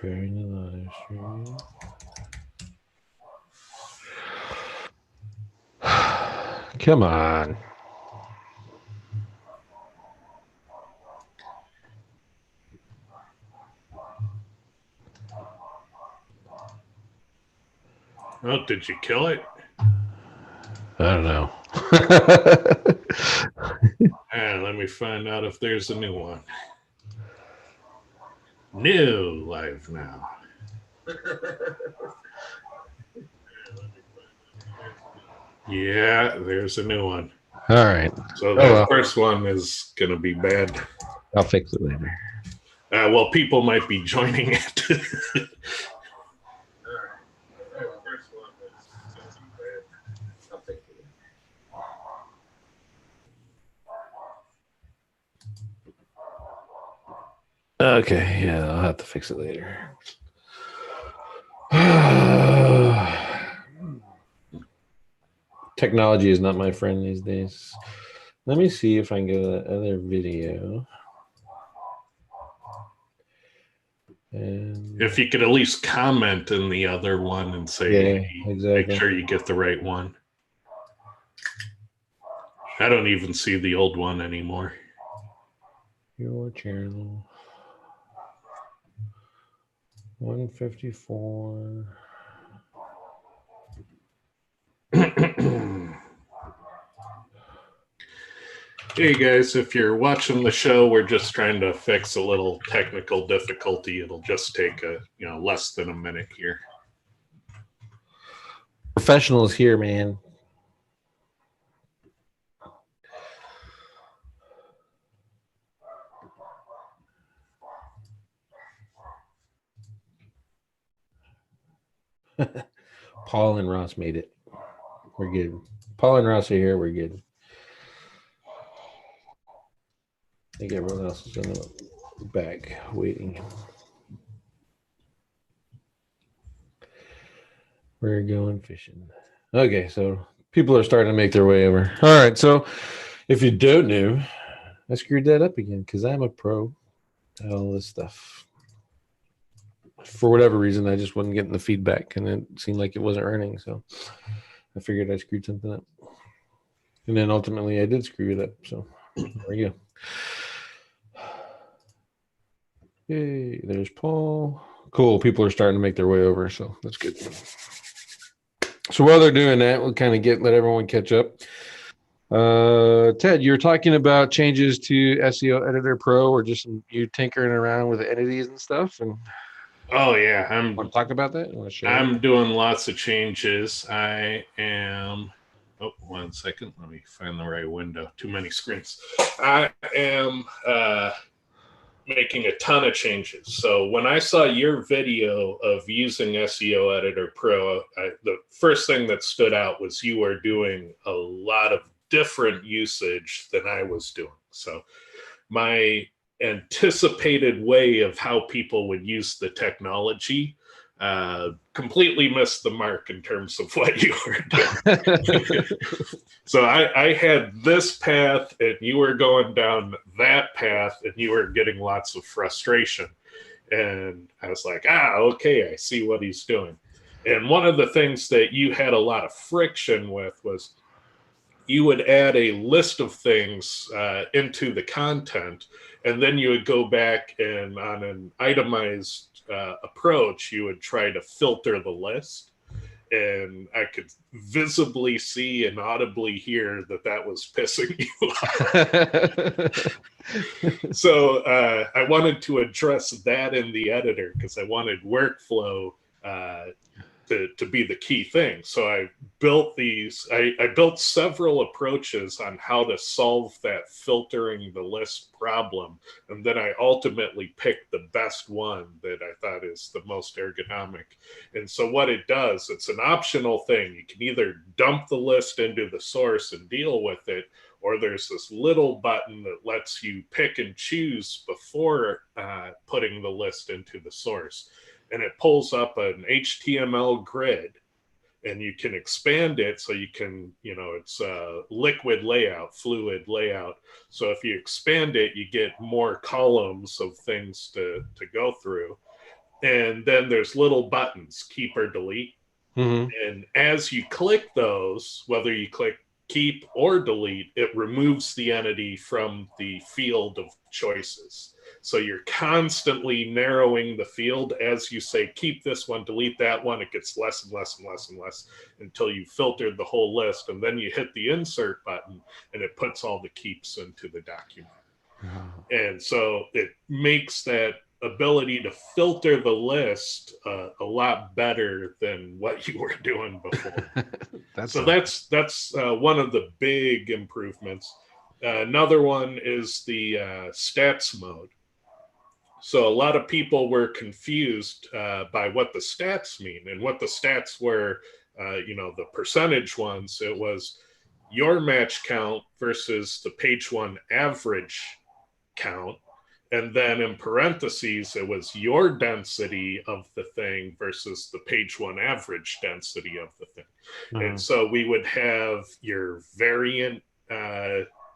Preparing the live stream. Come on. Oh, did you kill it? I don't know. Let me find out if there's a new one. New live now. Yeah, there's a new one. All right. So that first one is going to be bad. I'll fix it later. Well, people might be joining it. Okay, yeah, I'll have to fix it later. Technology is not my friend these days. Let me see if I can go to that other video. And if you could at least comment in the other one and say, yeah, hey, exactly. make sure you get the right one. I don't even see the old one anymore. Your channel. 154. Hey guys, if you're watching the show, we're just trying to fix a little technical difficulty. It'll just take less than a minute here. Professionals here, man. Paul and Ross made it. We're good. Paul and Ross are here. We're good. I think everyone else is in the back waiting. We're going fishing. Okay, so people are starting to make their way over. All right, so if you don't know, I screwed that up again because I'm a pro at all this stuff. For whatever reason, I just wasn't getting the feedback, and it seemed like it wasn't earning. So I figured I screwed something up. And then ultimately, I did screw it up. So there we go. Yay, there's Paul. Cool. People are starting to make their way over, so that's good. So while they're doing that, we'll kind of let everyone catch up. Ted, you were talking about changes to SEO Editor Pro, or just you tinkering around with the entities and stuff. And oh yeah, want to talk about that? I'm doing lots of changes. I am. Oh, 1 second. Let me find the right window. Too many screens. I am making a ton of changes. So when I saw your video of using SEO Editor Pro, the first thing that stood out was you were doing a lot of different usage than I was doing. So my anticipated way of how people would use the technology completely missed the mark in terms of what you were doing. So I had this path and you were going down that path and you were getting lots of frustration. And I was like, okay, I see what he's doing. And one of the things that you had a lot of friction with was you would add a list of things into the content, and then you would go back and on an itemized approach, you would try to filter the list. And I could visibly see and audibly hear that was pissing you off. So I wanted to address that in the editor because I wanted workflow to be the key thing. So I built I built several approaches on how to solve that filtering the list problem. And then I ultimately picked the best one that I thought is the most ergonomic. And so what it does, it's an optional thing. You can either dump the list into the source and deal with it, or there's this little button that lets you pick and choose before putting the list into the source. And it pulls up an HTML grid, and you can expand it so you can, it's a liquid layout, fluid layout. So if you expand it, you get more columns of things to go through. and then there's little buttons, keep or delete. Mm-hmm. And as you click those, whether you click keep or delete, it removes the entity from the field of choices. So you're constantly narrowing the field as you say, keep this one, delete that one. It gets less and less and less and less until you filtered the whole list. And then you hit the insert button and it puts all the keeps into the document. And so it makes that ability to filter the list a lot better than what you were doing before. That's one of the big improvements. Another one is the stats mode. So a lot of people were confused by what the stats mean, and what the stats were. The percentage ones. It was your match count versus the page one average count. And then in parentheses, it was your density of the thing versus the page one average density of the thing. Mm-hmm. And so we would have your variant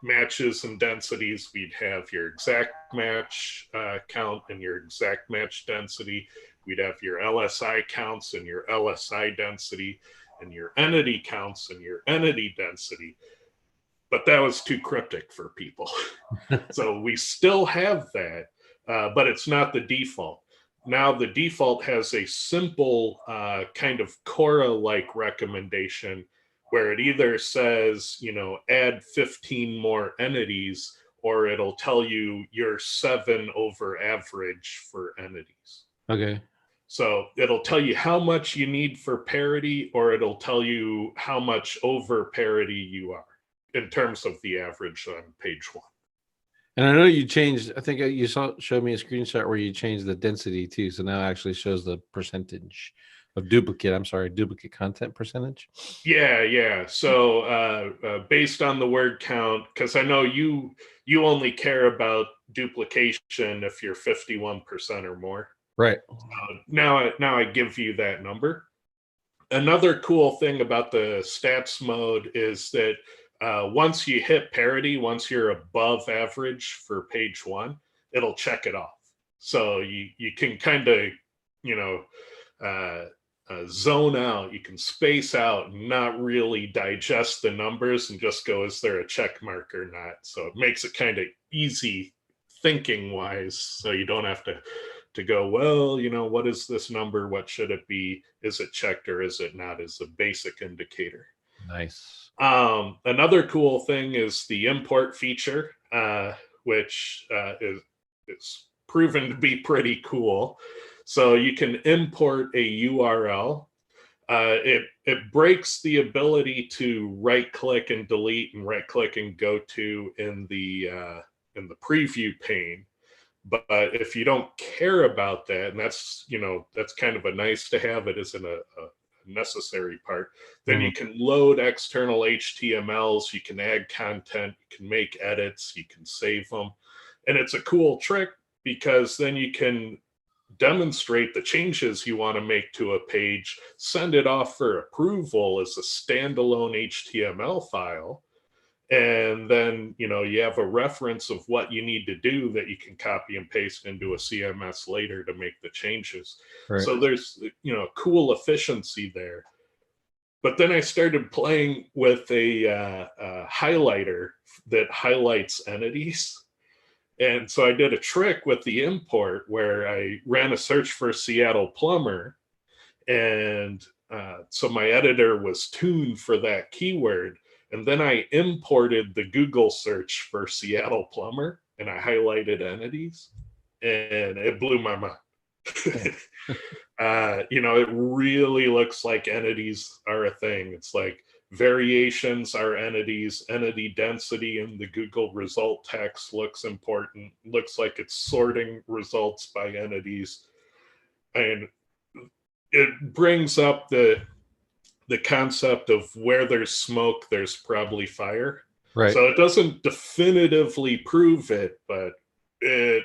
matches and densities. We'd have your exact match count and your exact match density. We'd have your LSI counts and your LSI density, and your entity counts and your entity density. But that was too cryptic for people. So we still have that, but it's not the default. Now the default has a simple kind of Quora-like recommendation where it either says, add 15 more entities, or it'll tell you you're 7 over average for entities. Okay. So it'll tell you how much you need for parity, or it'll tell you how much over parity you are in terms of the average on page one. And I know you changed, I think you showed me a screenshot where you changed the density too. So now it actually shows the percentage of duplicate content percentage. Yeah. So based on the word count, because I know you only care about duplication if you're 51% or more. Right. Now I give you that number. Another cool thing about the stats mode is that once you hit parity, once you're above average for page one, it'll check it off. So you can kind of, zone out, you can space out, and not really digest the numbers and just go, is there a check mark or not? So it makes it kind of easy thinking wise. So you don't have to go, well, what is this number? What should it be? Is it checked or is it not? Is a basic indicator. Nice. Another cool thing is the import feature, which is proven to be pretty cool. So you can import a URL. It breaks the ability to right click and delete and right click and go to in the preview pane. But if you don't care about that, and that's kind of a nice to have, it isn't a necessary part, then you can load external HTMLs, you can add content, you can make edits, you can save them. And it's a cool trick because then you can demonstrate the changes you want to make to a page, send it off for approval as a standalone HTML file. And then, you have a reference of what you need to do that you can copy and paste into a CMS later to make the changes. Right. So there's, cool efficiency there. But then I started playing with a highlighter that highlights entities. And so I did a trick with the import where I ran a search for Seattle plumber. And so my editor was tuned for that keyword. And then I imported the Google search for Seattle plumber and I highlighted entities and it blew my mind. It really looks like entities are a thing. It's like variations are entities, entity density in the Google result text looks important, looks like it's sorting results by entities. And it brings up the concept of where there's smoke, there's probably fire. Right. So it doesn't definitively prove it, but it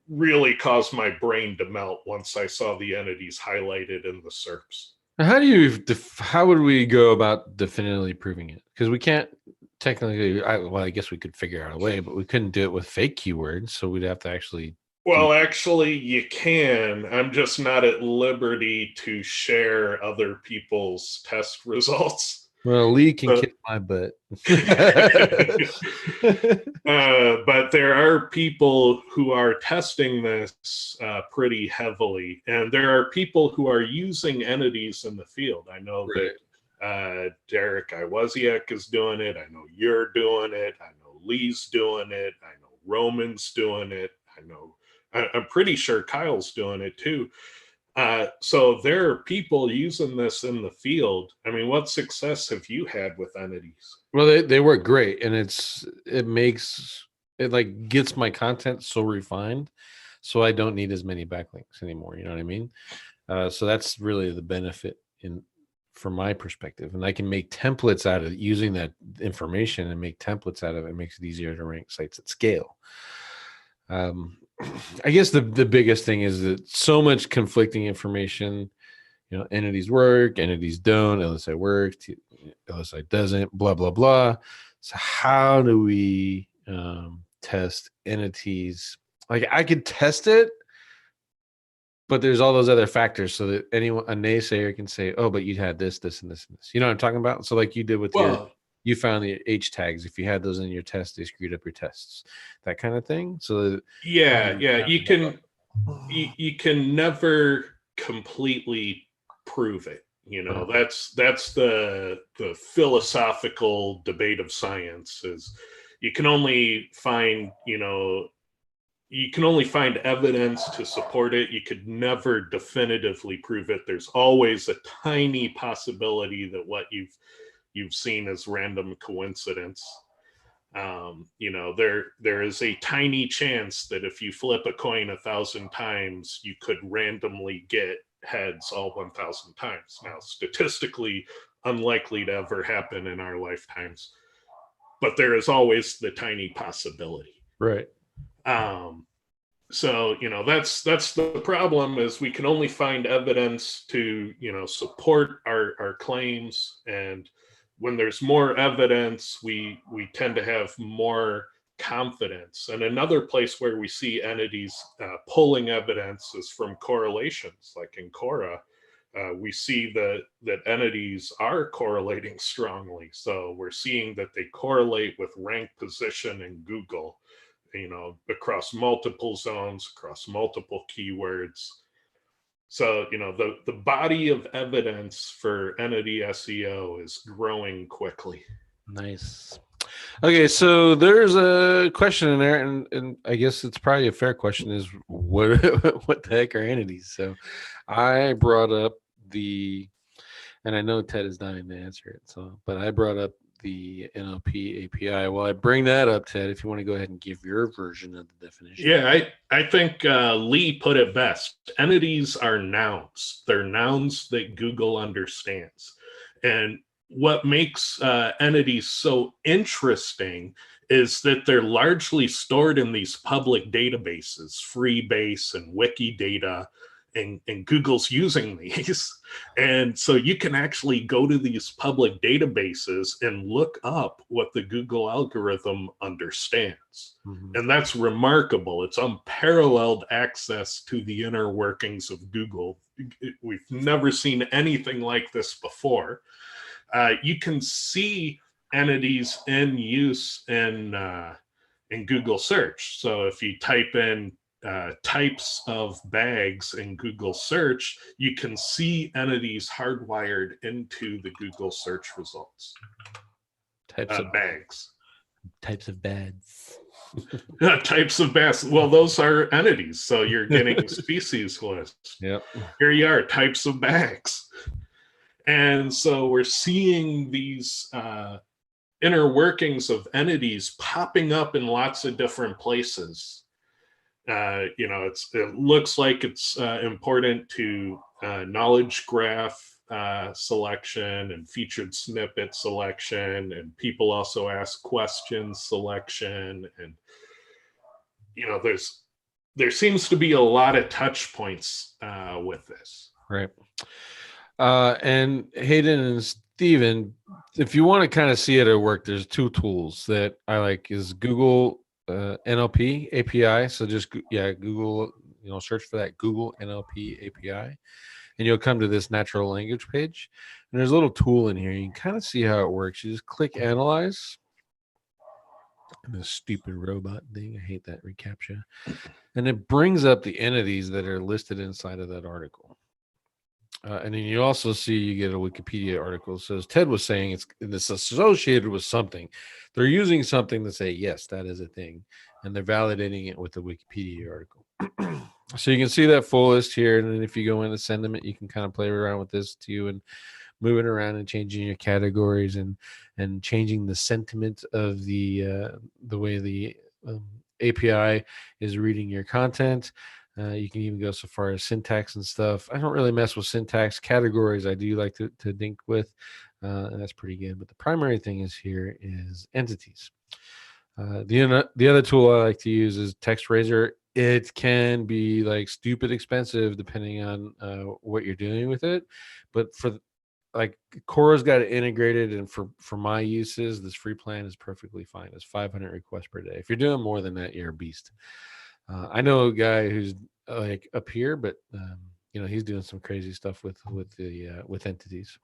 really caused my brain to melt once I saw the entities highlighted in the SERPs. How would we go about definitively proving it? Because we can't technically, I guess we could figure out a way, but we couldn't do it with fake keywords. So we'd have to actually Well, actually, you can. I'm just not at liberty to share other people's test results. Well, Lee can So, kick my butt. but there are people who are testing this pretty heavily, and there are people who are using entities in the field. I know Right. that Derek Iwasiak is doing it. I know you're doing it. I know Lee's doing it. I know Roman's doing it. I'm pretty sure Kyle's doing it too. So there are people using this in the field. I mean, what success have you had with entities? Well, they work great, and it makes it like gets my content so refined, so I don't need as many backlinks anymore. You know what I mean? So that's really the benefit in from my perspective, and I can make templates out of using that information and make templates out of it. It makes it easier to rank sites at scale. I guess the biggest thing is that so much conflicting information. You know, entities work, entities don't, LSI works, LSI doesn't, blah, blah, blah. So how do we test entities? Like I could test it, but there's all those other factors so that anyone, a naysayer can say, oh, but you had this, this, and this, and this. You know what I'm talking about? So like you did with you found the H tags. If you had those in your test, they screwed up your tests, that kind of thing. So yeah, you can never completely prove it. You know, that's the philosophical debate of science is you can only find, you can only find evidence to support it. You could never definitively prove it. There's always a tiny possibility that what you've seen is random coincidence. There is a tiny chance that if you flip a coin 1,000 times, you could randomly get heads all 1,000 times. Now, statistically, unlikely to ever happen in our lifetimes, but there is always the tiny possibility. right. So that's the problem is we can only find evidence to support our claims, and when there's more evidence we tend to have more confidence. And another place where we see entities pulling evidence is from correlations, like in Quora. We see that entities are correlating strongly, so we're seeing that they correlate with rank position in Google, across multiple zones, across multiple keywords. So, the body of evidence for entity SEO is growing quickly. Nice. Okay, so there's a question in there, and I guess it's probably a fair question, is what what the heck are entities? So I brought up and I know Ted is dying to answer it, but I brought up the NLP API. Well, I bring that up, Ted, if you want to go ahead and give your version of the definition. Yeah, I think Lee put it best. Entities are nouns. They're nouns that Google understands. And what makes entities so interesting is that they're largely stored in these public databases, Freebase and Wikidata, and Google's using these. And so you can actually go to these public databases and look up what the Google algorithm understands. Mm-hmm. And that's remarkable. It's unparalleled access to the inner workings of Google. We've never seen anything like this before. You can see entities in use in Google search. So if you type in types of bags in Google search, you can see entities hardwired into the Google search results. Types of bags. Types of beds. Types of bags. Well, those are entities. So you're getting species list. Yep. Here you are, types of bags. And so we're seeing these inner workings of entities popping up in lots of different places. It looks like it's important to knowledge graph selection and featured snippet selection, and people also ask questions selection, and there seems to be a lot of touch points with this. Right. And Hayden and Steven, if you want to kind of see it at work, there's two tools that I like, is Google NLP API. So just Google, search for that Google NLP API, and you'll come to this natural language page. And there's a little tool in here. You can kind of see how it works. You just click analyze. And this stupid robot thing, I hate that reCAPTCHA. And it brings up the entities that are listed inside of that article. And then you also see you get a Wikipedia article. So as Ted was saying, it's associated with something. They're using something to say, yes, that is a thing. And they're validating it with the Wikipedia article. So you can see that full list here. And then if you go in the sentiment, you can kind of play around with this too and moving around and changing your categories and changing the sentiment of the way the API is reading your content. You can even go so far as syntax and stuff. I don't really mess with syntax. Categories I do like to dink with, and that's pretty good. But the primary thing is entities. The other tool I like to use is TextRaiser. It can be like stupid expensive depending on what you're doing with it, but for like Cora's got it integrated, and for my uses, this free plan is perfectly fine. It's 500 requests per day. If you're doing more than that, you're a beast. I know a guy who's like up here, but he's doing some crazy stuff with entities.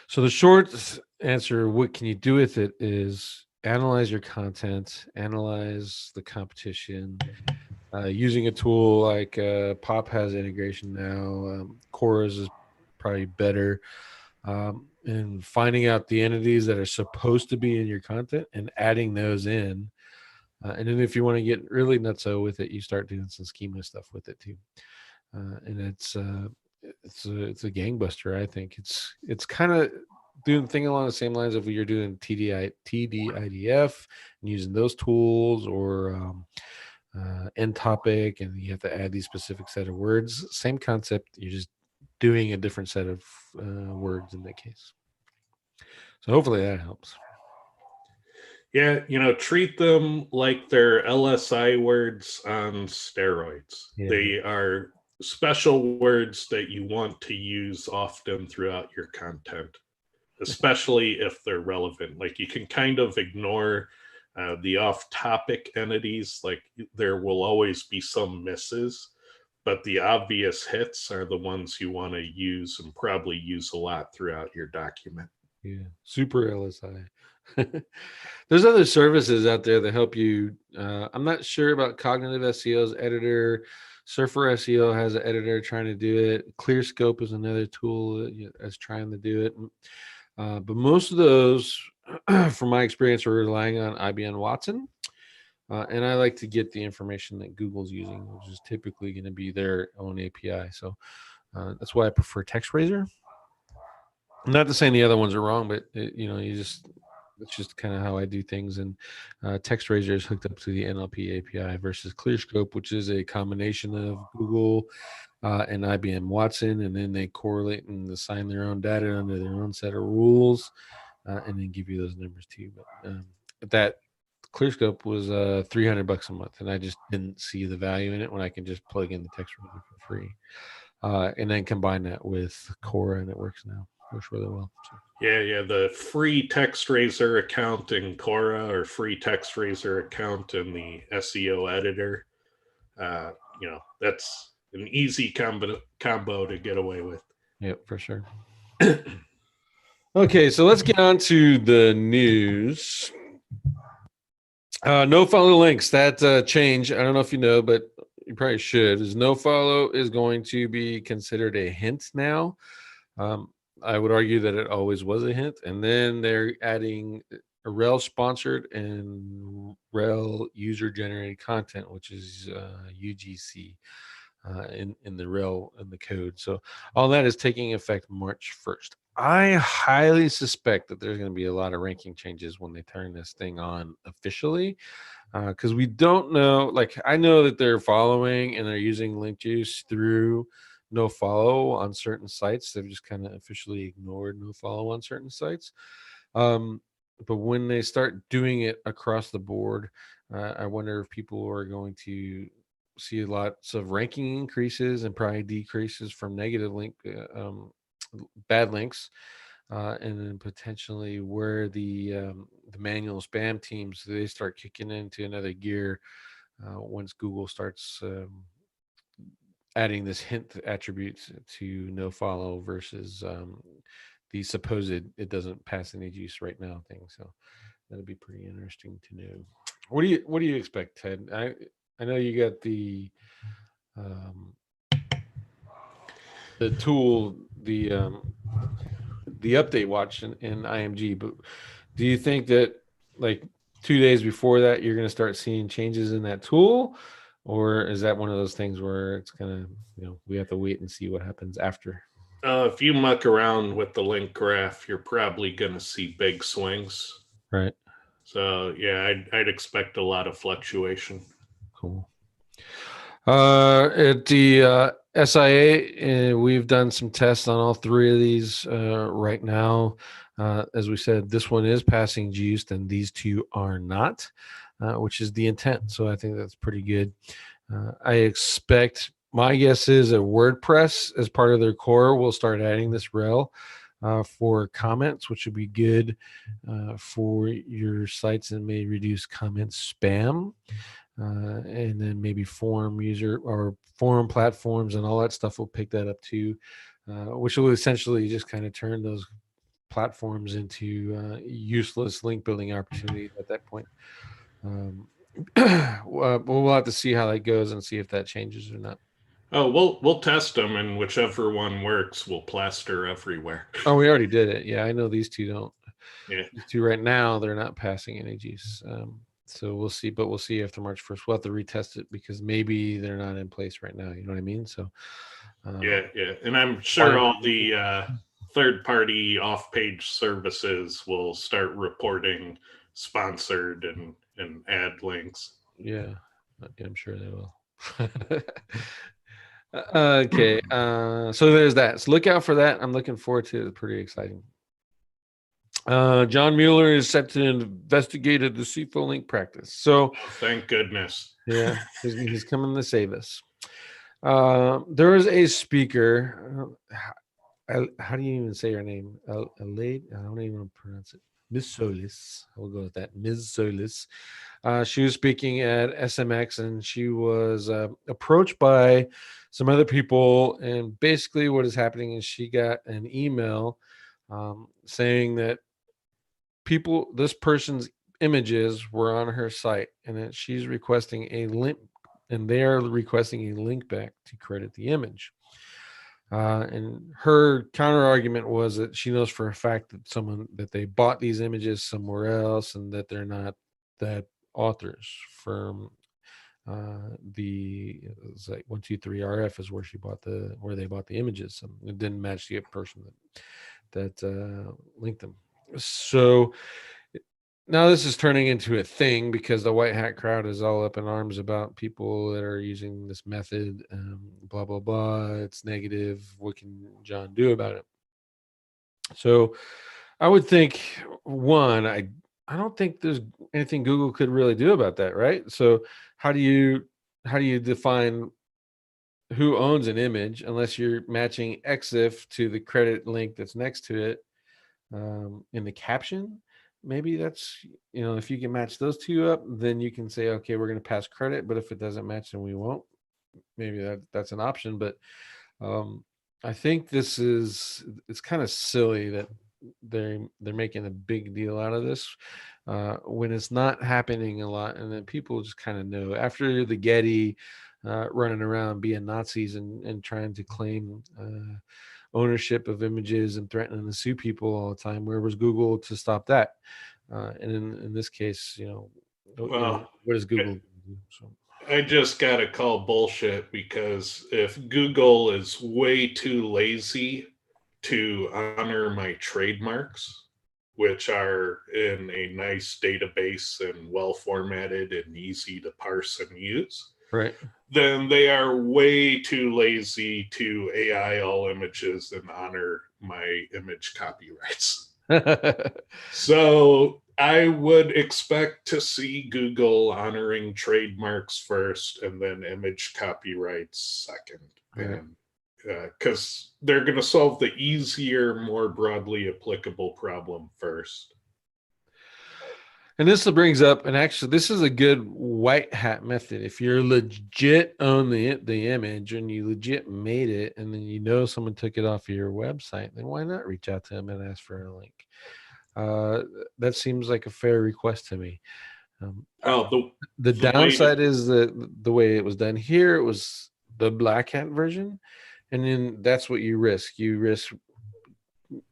So the short answer, what can you do with it, is analyze your content, analyze the competition. Using a tool like Pop has integration now. Cora's is probably better. And finding out the entities that are supposed to be in your content and adding those in. And then if you want to get really nutso with it, you start doing some schema stuff with it too. And it's a gangbuster. I think it's kind of doing the thing along the same lines of you're doing TDIDF and using those tools, or end topic, and you have to add these specific set of words. Same concept. You're just doing a different set of words in that case. So hopefully that helps. Yeah, treat them like they're LSI words on steroids. Yeah. They are special words that you want to use often throughout your content, especially if they're relevant. Like you can kind of ignore the off-topic entities. Like there will always be some misses, but the obvious hits are the ones you want to use and probably use a lot throughout your document. Yeah, super LSI. There's other services out there that help you. I'm not sure about Cognitive SEO's editor. Surfer SEO has an editor trying to do it. ClearScope is another tool that's trying to do it. But most of those, from my experience, are relying on IBM Watson. And I like to get the information that Google's using, which is typically going to be their own API. So that's why I prefer TextRaiser. Not to say the other ones are wrong, but it's just kind of how I do things. And TextRaiser is hooked up to the NLP API versus ClearScope, which is a combination of Google and IBM Watson, and then they correlate and assign their own data under their own set of rules, and then give you those numbers too. But that ClearScope was $300 a month, and I just didn't see the value in it when I can just plug in the TextRaiser for free, and then combine that with Cora, and it works now. Works really well. So. Yeah. The free TextRaiser account in Cora or free TextRaiser account in the SEO editor. That's an easy combo to get away with. Yep, for sure. Okay, so let's get on to the news. No follow links. That change, I don't know if you know, but you probably should, is no follow is going to be considered a hint now. I would argue that it always was a hint, and then they're adding a rel sponsored and rel user generated content, which is UGC in the rel in the code. So all that is taking effect March 1st. I highly suspect that there's going to be a lot of ranking changes when they turn this thing on officially, because we don't know. Like, I know that they're following and they're using link juice through no follow on certain sites. They've just kind of officially ignored no follow on certain sites. But when they start doing it across the board, I wonder if people are going to see lots of ranking increases and probably decreases from negative link, bad links. and then potentially where the manual spam teams, they start kicking into another gear once Google starts adding this hint attributes to no follow versus the supposed it doesn't pass any juice right now thing. So that'll be pretty interesting to know. What do you expect, Ted? I know you got um, the tool, the update watch in IMG, but do you think that like 2 days before that you're going to start seeing changes in that tool, or is that one of those things where it's gonna, we have to wait and see what happens after? If you muck around with the link graph, you're probably going to see big swings. Right. So yeah, I'd expect a lot of fluctuation. Cool. At the SIA, we've done some tests on all three of these right now. As we said, this one is passing juiced, and these two are not, which is the intent. So I think that's pretty good. I expect, my guess is that WordPress, as part of their core, will start adding this rel for comments, which would be good for your sites and may reduce comment spam. And then maybe forum user or forum platforms and all that stuff will pick that up too, which will essentially just kind of turn those platforms into useless link building opportunities at that point. We'll have to see how that goes and see if that changes or not. Oh, we'll test them, and whichever one works, we'll plaster everywhere. Oh, we already did it. Yeah, I know these two don't. Yeah. These two right now, they're not passing NAGs. So we'll see, but we'll see after March 1st. We'll have to retest it because maybe they're not in place right now. You know what I mean? So yeah. And I'm sure all the third-party off-page services will start reporting sponsored and add links. Yeah, I'm sure they will. Okay, so there's that. So look out for that. I'm looking forward to it. It's pretty exciting. John Mueller is set to investigate a deceitful link practice. So thank goodness. Yeah, he's coming to save us. There is a speaker. How do you even say her name? Alade? I don't even want to pronounce it. Ms. Solis. We'll go with that. Ms. Solis. She was speaking at SMX, and she was approached by some other people. And basically, what is happening is she got an email saying that this person's images were on her site, and that she's requesting a link, and they are requesting a link back to credit the image. And her counter argument was that she knows for a fact that they bought these images somewhere else, and that they're not that authors from it's like 123 RF is where they bought the images. It didn't match the person that linked them. So now this is turning into a thing because the white hat crowd is all up in arms about people that are using this method. Blah blah blah. It's negative. What can John do about it? So I would think, one, I don't think there's anything Google could really do about that, right? So how do you define who owns an image unless you're matching EXIF to the credit link that's next to it in the caption? Maybe that's, if you can match those two up, then you can say, okay, we're going to pass credit, but if it doesn't match, then we won't. Maybe that's an option, but I think it's kind of silly that they're making a big deal out of this when it's not happening a lot, and then people just kind of know after the Getty running around being Nazis and trying to claim ownership of images and threatening to sue people all the time. Where was Google to stop that? And in this case, what does Google do? So. I just got to call bullshit, because if Google is way too lazy to honor my trademarks, which are in a nice database and well formatted and easy to parse and use, right, then they are way too lazy to AI all images and honor my image copyrights. So I would expect to see Google honoring trademarks first and then image copyrights second. Right. And because they're going to solve the easier, more broadly applicable problem first. And this brings up, and actually, this is a good white hat method. If you're legit on the image and you legit made it, and then you know someone took it off of your website, then why not reach out to them and ask for a link? That seems like a fair request to me. Well, the downside is the way it was done here. It was the black hat version, and then that's what you risk. You risk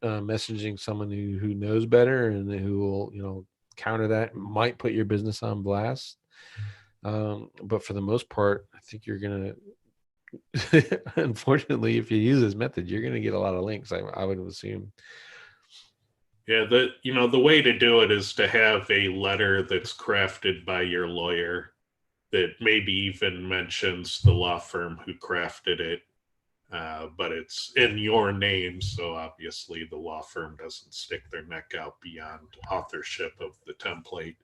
messaging someone who knows better and who will counter that, might put your business on blast. But for the most part, I think you're gonna unfortunately, if you use this method, you're gonna get a lot of links, I would assume. Yeah, the way to do it is to have a letter that's crafted by your lawyer that maybe even mentions the law firm who crafted it, but it's in your name, so obviously the law firm doesn't stick their neck out beyond authorship of the template.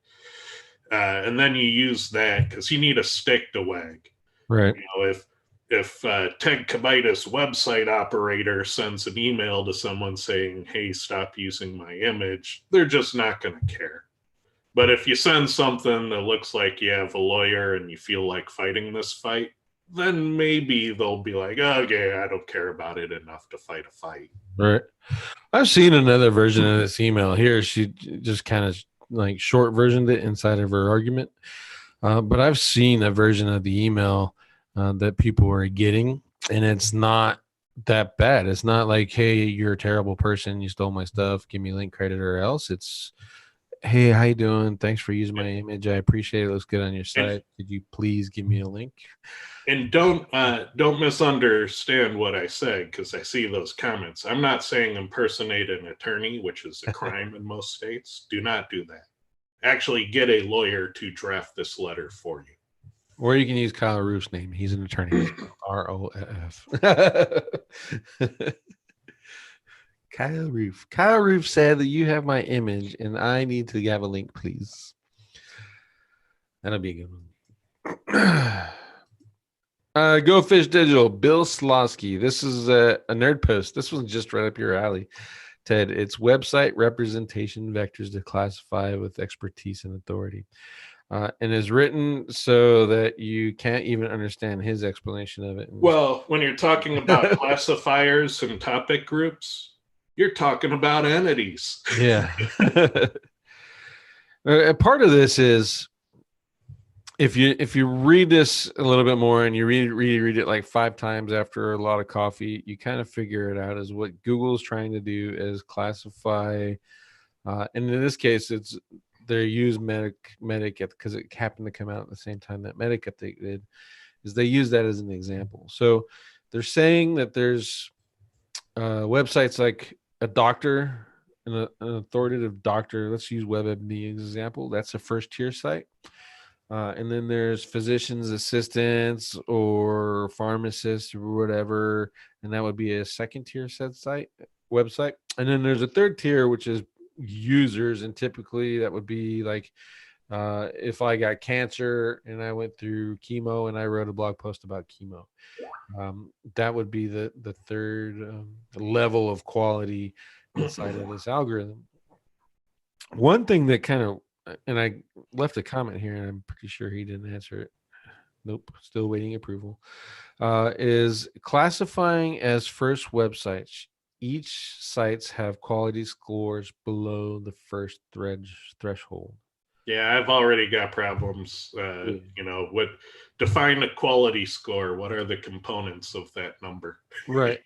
And then you use that because you need a stick to wag. Right. If Ted Kabita's website operator sends an email to someone saying, hey, stop using my image, they're just not going to care. But if you send something that looks like you have a lawyer and you feel like fighting this fight, then maybe they'll be like, okay, I don't care about it enough to fight a fight. Right. I've seen another version of this email here. She just kind of like short versioned it inside of her argument. But I've seen a version of the email that people are getting, and it's not that bad. It's not like, hey, you're a terrible person, you stole my stuff, give me link credit or else. It's, hey, how you doing? Thanks for using my image. I appreciate it. Looks good on your site. Could you please give me a link? And don't misunderstand what I said, because I see those comments. I'm not saying impersonate an attorney, which is a crime in most states. Do not do that. Actually get a lawyer to draft this letter for you. Or you can use Kyle Roof's name. He's an attorney. ROF. Kyle Roof. Kyle Roof said that you have my image and I need to have a link, please. That'll be a good one. Go Fish Digital. Bill Slosky. This is a nerd post. This one's just right up your alley, Ted. It's website representation vectors to classify with expertise and authority. And is written so that you can't even understand his explanation of it. Well, when you're talking about classifiers and topic groups, you're talking about entities. Yeah. Part of this is if you read this a little bit more and you read it like 5 times after a lot of coffee, you kind of figure it out as what Google's trying to do is classify. And in this case, they use Medicare because it happened to come out at the same time that Medicare did, is they use that as an example. So they're saying that there's websites like a doctor, an authoritative doctor. Let's use WebMD as an example. That's a first tier site. And then there's physician's assistants or pharmacists or whatever, and that would be a second tier website. And then there's a third tier, which is users, and typically that would be like if I got cancer and I went through chemo and I wrote a blog post about chemo, that would be the third level of quality inside of this algorithm. One thing that kind of, and I left a comment here and I'm pretty sure he didn't answer it. Nope, still waiting approval. Is classifying as first websites. Each sites have quality scores below the first threshold. Yeah, I've already got problems. What define a quality score? What are the components of that number? Right,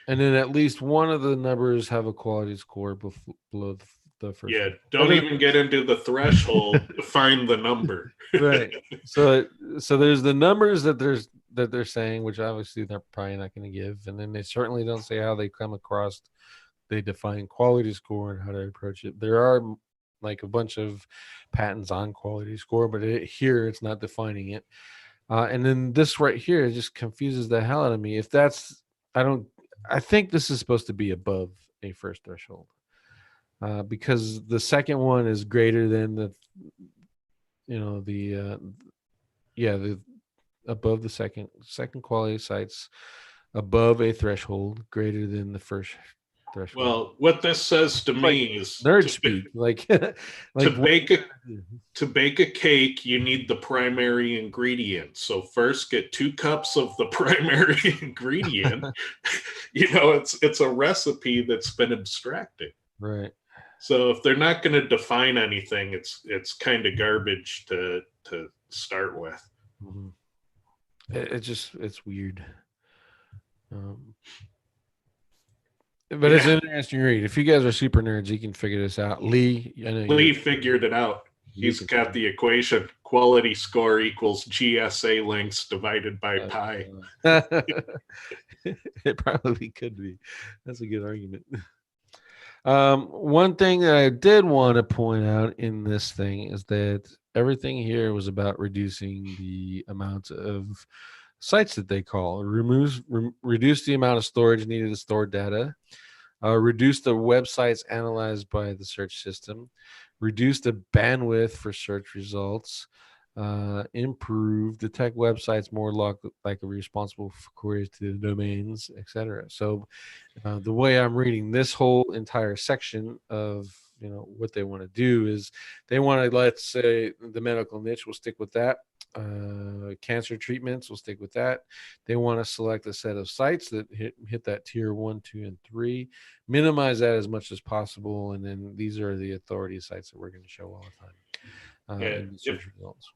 and then at least one of the numbers have a quality score below the first. Yeah, don't even get into the threshold to find the number. Right. So there's the numbers that they're saying, which obviously they're probably not going to give, and then they certainly don't say how they come across. They define quality score and how to approach it. There are like a bunch of patents on quality score, but here it's not defining it. And then this right here just confuses the hell out of me. I think this is supposed to be above a first threshold. Because the second one is greater than the above the second quality sites above a threshold greater than the first threshold. Well, what this says to It's like me is nerd speak. Like, like to bake a to bake a cake, you need the primary ingredient. So first get 2 cups of the primary ingredient. It's a recipe that's been abstracted. right. So if they're not going to define anything, it's kind of garbage to start with. Mhm. It's weird. Um, but it's Yeah, an interesting read. If you guys are super nerds, you can figure this out. Lee, I know Lee figured it out. you He's can. got the equation: quality score equals GSA links divided by pi. It probably could be. That's a good argument. One thing that I did want to point out in this thing is that everything here was about reducing the amount of sites that they call. Reduce the amount of storage needed to store data. Reduce the websites analyzed by the search system. Reduce the bandwidth for search results. Improve, detect websites more like responsible for queries to the domains, etc. So the way I'm reading this whole entire section of what they want to do is they want to, let's say, the medical niche will stick with that. Cancer treatments will stick with that. They want to select a set of sites that hit that tier 1, 2, and 3, minimize that as much as possible, and then these are the authority sites that we're going to show all the time Yeah, in the search results.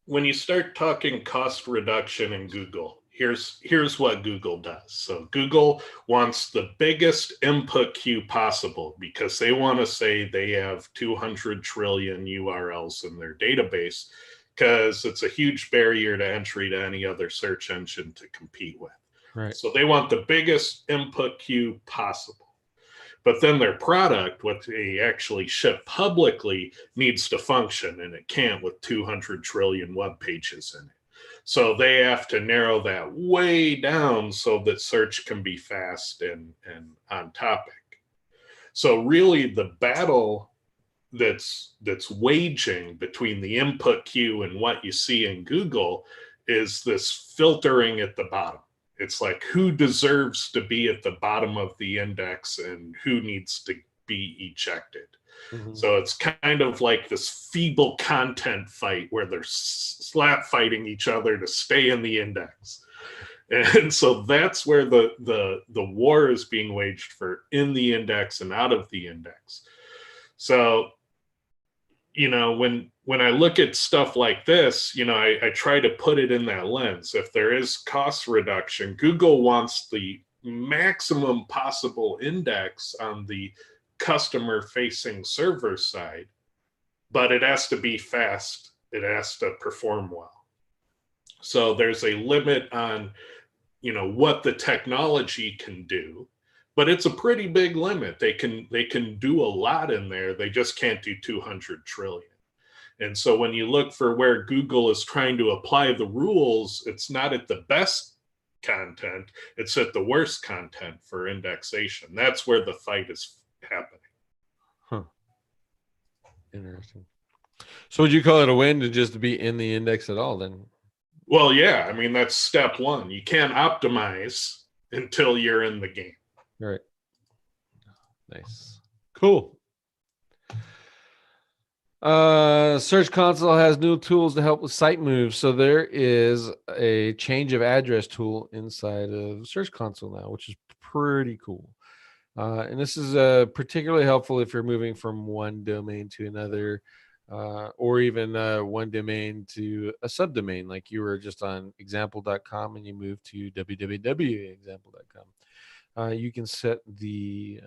when you start talking cost reduction in Google, here's what Google does. So Google wants the biggest input queue possible because they want to say they have 200 trillion URLs in their database, because it's a huge barrier to entry to any other search engine to compete with. Right. So they want the biggest input queue possible. But then their product, what they actually ship publicly, needs to function, and it can't with 200 trillion web pages in it. So they have to narrow that way down so that search can be fast and on topic. So really the battle that's waging between the input queue and what you see in Google is this filtering at the bottom. It's like who deserves to be at the bottom of the index and who needs to be ejected. Mm-hmm. So it's kind of like this feeble content fight where they're slap fighting each other to stay in the index. And so that's where the war is being waged for in the index and out of the index. So when I look at stuff like this, I try to put it in that lens. If there is cost reduction, Google wants the maximum possible index on the customer facing server side, but it has to be fast. It has to perform well. So there's a limit on, what the technology can do, but it's a pretty big limit. They can do a lot in there. They just can't do 200 trillion. And so when you look for where Google is trying to apply the rules, it's not at the best content, it's at the worst content for indexation. That's where the fight is happening. Huh. Interesting. So would you call it a win to just be in the index at all then? Well, yeah, I mean, that's step one. You can't optimize until you're in the game. Right. Nice. Cool. Search Console has new tools to help with site moves. So there is a change of address tool inside of Search Console now, which is pretty cool. And this is particularly helpful if you're moving from one domain to another, or even one domain to a subdomain, like you were just on example.com and you move to www.example.com. You can set the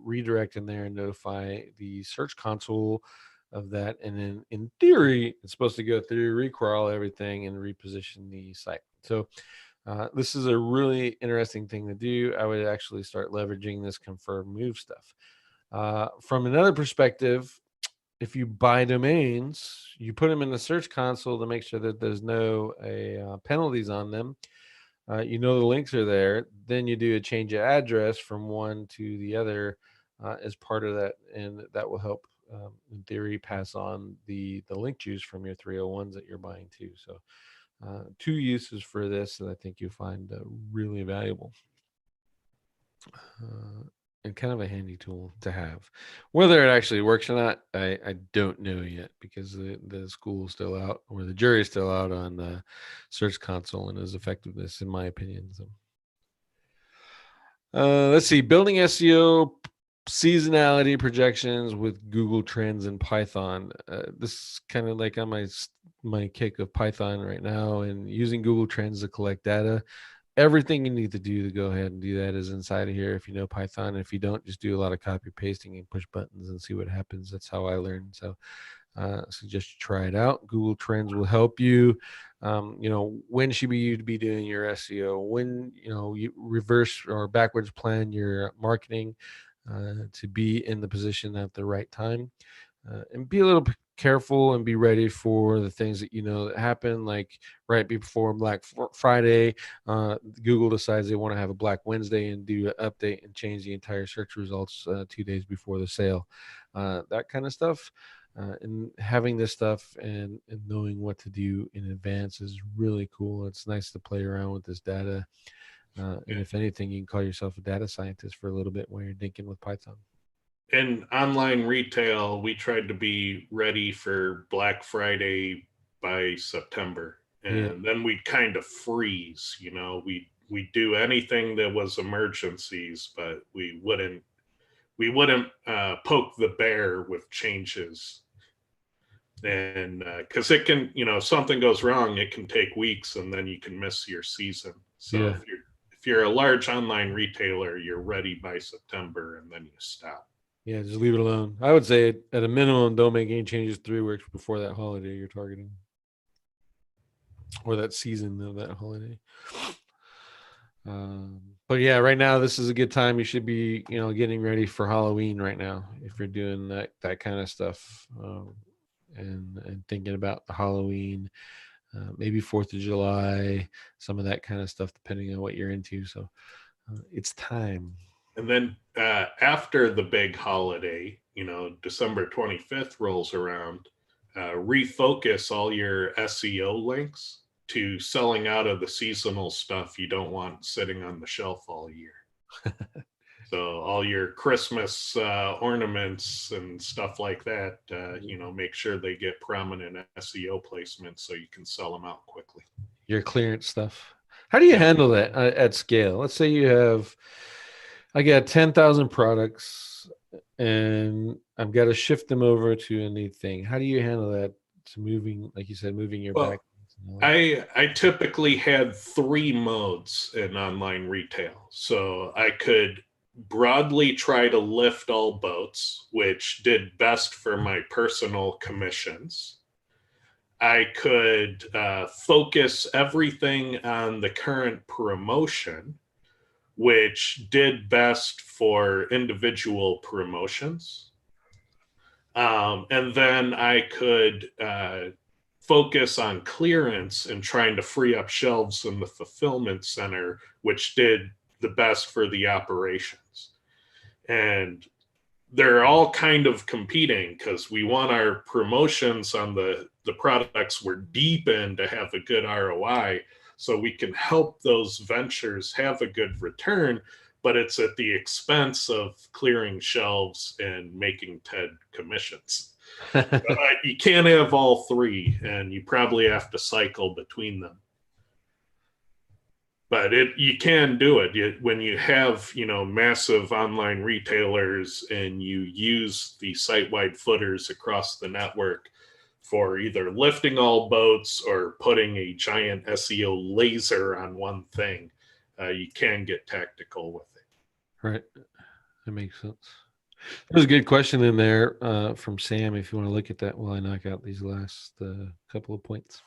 redirect in there and notify the Search Console of that, and then in theory it's supposed to go through, recrawl everything, and reposition the site. So this is a really interesting thing to do. I would actually start leveraging this confirm move stuff. From another perspective, if you buy domains, you put them in the Search Console to make sure that there's no penalties on them. The links are there. Then you do a change of address from one to the other as part of that, and that will help, in theory, pass on the link juice from your 301s that you're buying too. So Two uses for this that I think you'll find really valuable. And kind of a handy tool to have. Whether it actually works or not, I don't know yet, because the school is still out, or the jury is still out on the Search Console and its effectiveness, in my opinion. So, let's see, building SEO seasonality projections with Google Trends and Python. This is kind of like on my kick of Python right now, and using Google Trends to collect data. Everything you need to do to go ahead and do that is inside of here if you know Python. If you don't, just do a lot of copy pasting and push buttons and see what happens. That's how I learned. So suggest you try it out. Google Trends will help you. When should you be doing your SEO? When you reverse or backwards plan your marketing to be in the position at the right time, and be a little careful and be ready for the things that happen, like right before Black Friday. Google decides they want to have a Black Wednesday and do an update and change the entire search results 2 days before the sale. That kind of stuff. And having this stuff and knowing what to do in advance is really cool. It's nice to play around with this data. And if anything, you can call yourself a data scientist for a little bit while you're thinking with Python. In online retail, we tried to be ready for Black Friday by September, and then we'd kind of freeze. We do anything that was emergencies, but we wouldn't poke the bear with changes. And because it can, if something goes wrong, it can take weeks, and then you can miss your season. So if you're a large online retailer, you're ready by September, and then you stop. Yeah, just leave it alone. I would say at a minimum, don't make any changes 3 weeks before that holiday you're targeting, or that season of that holiday. But yeah, right now this is a good time. You should be, getting ready for Halloween right now if you're doing that kind of stuff, and thinking about the Halloween, maybe 4th of July, some of that kind of stuff, depending on what you're into. So it's time. And then after the big holiday, December 25th rolls around, refocus all your SEO links to selling out of the seasonal stuff you don't want sitting on the shelf all year. So all your Christmas ornaments and stuff like that, make sure they get prominent SEO placements so you can sell them out quickly. Your clearance stuff. How do you handle that at scale? Let's say I got 10,000 products and I've got to shift them over to a new thing. How do you handle that? To moving, like you said, moving your back. I typically had 3 modes in online retail. So I could broadly try to lift all boats, which did best for my personal commissions. I could focus everything on the current promotion, which did best for individual promotions. And then I could focus on clearance and trying to free up shelves in the fulfillment center, which did the best for the operations. And they're all kind of competing because we want our promotions on the products we're deep in to have a good ROI, so we can help those ventures have a good return, but it's at the expense of clearing shelves and making TED commissions. You can't have all 3, and you probably have to cycle between them. But you can do it when you have, massive online retailers and you use the site-wide footers across the network for either lifting all boats or putting a giant SEO laser on one thing. You can get tactical with it. Right. That makes sense. There's a good question in there from Sam, if you want to look at that while I knock out these last couple of points.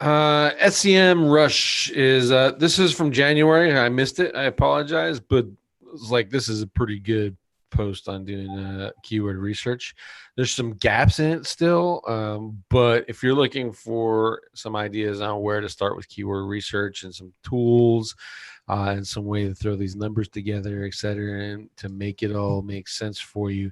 SEM Rush is this is from January. I missed it. I apologize, but it's like this is a pretty good post on doing keyword research. There's some gaps in it still, but if you're looking for some ideas on where to start with keyword research and some tools and some way to throw these numbers together, et cetera, and to make it all make sense for you,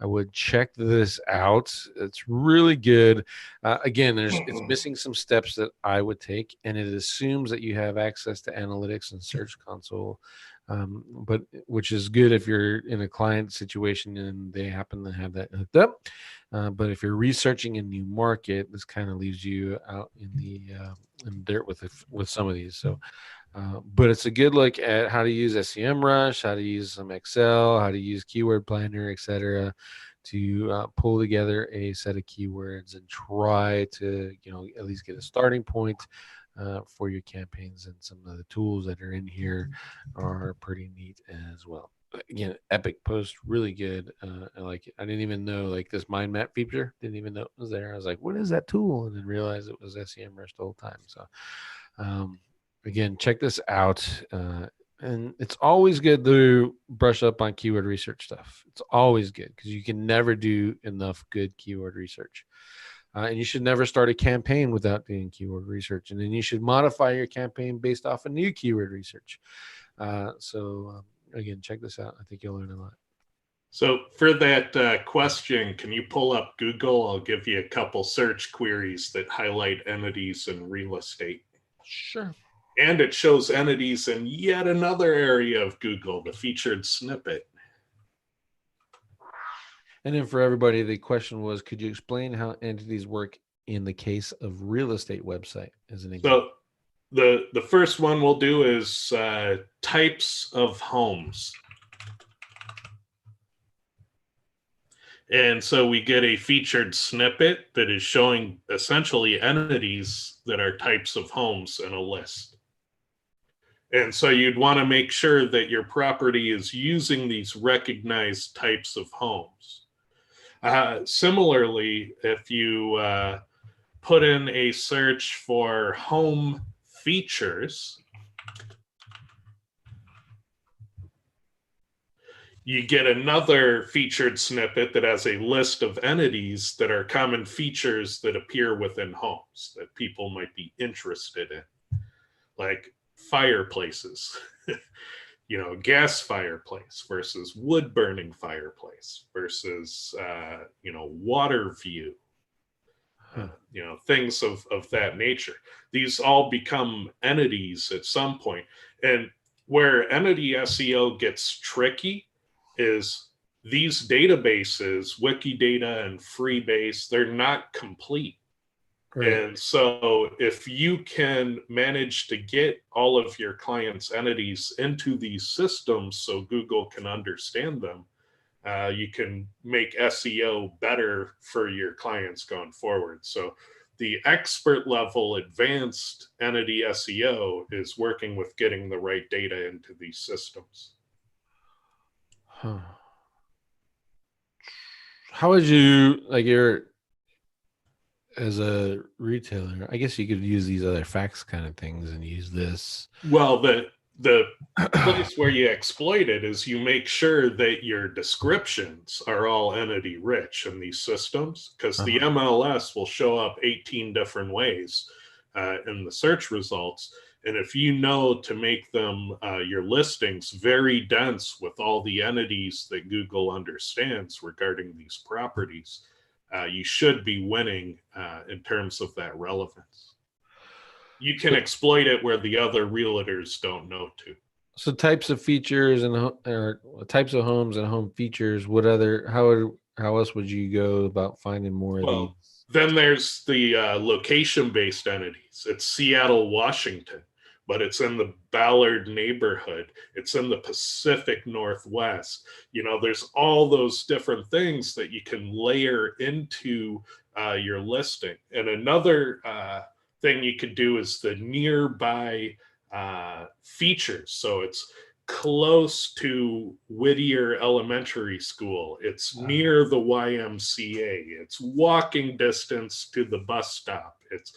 I would check this out. It's really good. Again, it's missing some steps that I would take, and it assumes that you have access to analytics and Search Console, but which is good if you're in a client situation and they happen to have that hooked up. But if you're researching a new market, this kind of leaves you out in the dirt with some of these. So. But it's a good look at how to use SEMrush, how to use some Excel, how to use Keyword Planner, etc., to pull together a set of keywords and try to, at least get a starting point for your campaigns. And some of the tools that are in here are pretty neat as well. Again, epic post, really good. I like it. I didn't even know like this mind map feature. Didn't even know it was there. I was like, what is that tool? And then realized it was SEMrush the whole time. So. Again, check this out. And it's always good to brush up on keyword research stuff. It's always good because you can never do enough good keyword research. And you should never start a campaign without doing keyword research. And then you should modify your campaign based off of new keyword research. Again, check this out. I think you'll learn a lot. So for that question, can you pull up Google? I'll give you a couple search queries that highlight entities in real estate. Sure. And it shows entities in yet another area of Google, the featured snippet. And then for everybody, the question was, could you explain how entities work in the case of real estate website as an example? So the first one we'll do is types of homes. And so we get a featured snippet that is showing essentially entities that are types of homes in a list. And so you'd want to make sure that your property is using these recognized types of homes. Similarly, if you put in a search for home features, you get another featured snippet that has a list of entities that are common features that appear within homes that people might be interested in, like fireplaces, gas fireplace versus wood burning fireplace versus, water view, things of that nature. These all become entities at some point. And where entity SEO gets tricky is these databases, Wikidata and Freebase, they're not complete. Right. And so if you can manage to get all of your clients' entities into these systems so Google can understand them, you can make SEO better for your clients going forward. So the expert level advanced entity SEO is working with getting the right data into these systems. Huh. How would you, like, as a retailer, I guess you could use these other facts kind of things and use this. Well, the place where you exploit it is you make sure that your descriptions are all entity rich in these systems, because the MLS will show up 18 different ways in the search results. And if you know to make them, your listings, very dense with all the entities that Google understands regarding these properties, you should be winning in terms of that relevance. You can exploit it where the other realtors don't know to. So types of features or types of homes and home features, how else would you go about finding more of these? Then there's the location-based entities. It's Seattle, Washington, but it's in the Ballard neighborhood. It's in the Pacific Northwest. There's all those different things that you can layer into your listing. And another thing you could do is the nearby features. So it's close to Whittier Elementary School. It's near the YMCA. It's walking distance to the bus stop. It's,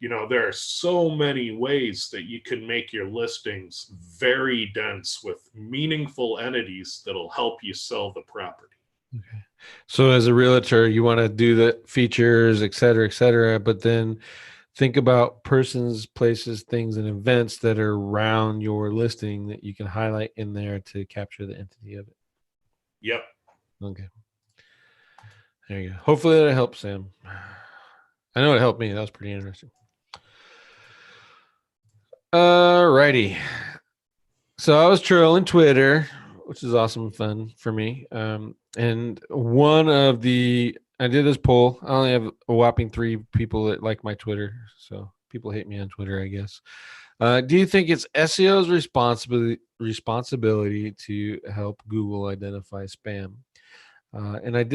there are so many ways that you can make your listings very dense with meaningful entities that'll help you sell the property. Okay. So as a realtor, you want to do the features, et cetera, but then think about persons, places, things, and events that are around your listing that you can highlight in there to capture the entity of it. Yep. Okay. There you go. Hopefully that helps, Sam. I know it helped me. That was pretty interesting. Alrighty. So I was trolling Twitter, which is awesome and fun for me. And I did this poll. I only have a whopping 3 people that like my Twitter. So people hate me on Twitter, I guess. Do you think it's SEO's responsibility to help Google identify spam? And I